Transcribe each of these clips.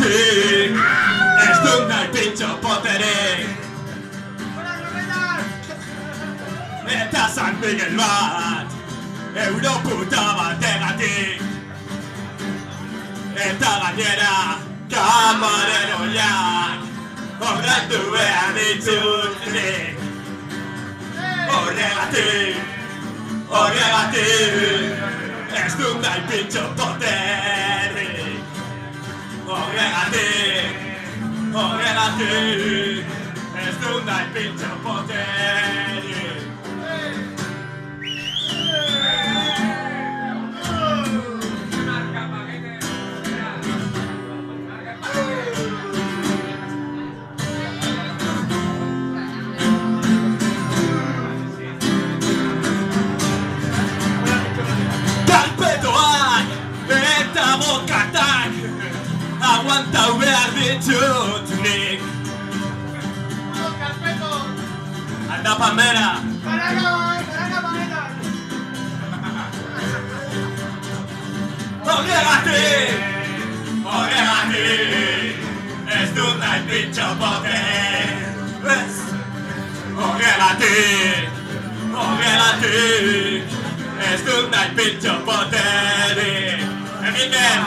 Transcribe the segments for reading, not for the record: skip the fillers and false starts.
Horregatik ez dut nahi pintxo poterik. Eta San Miguel bat Europuta bategatik. Eta gainera kamareroiak ordaindu behar ditut nik. Horregatik ez dut nahi pintxo poterik. Horregatik ez dut nahi pintxo poterik. Karpetoak eta bokatak aguantau behar ditut nik. Anda Palmera! Horregatik ez dut nahi pintxo poterik. Horregatik ez dut nahi pintxo poterik. Mikel!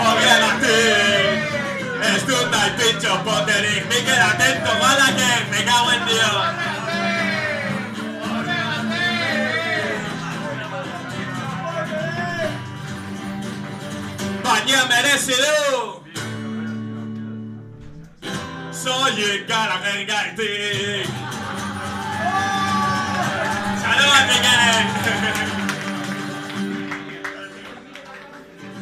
Horregatik ez dut nahi pintxo poterik. Mikel, atento, balaken, me cago en Dios. Baina merezi du soilik gara gaitik.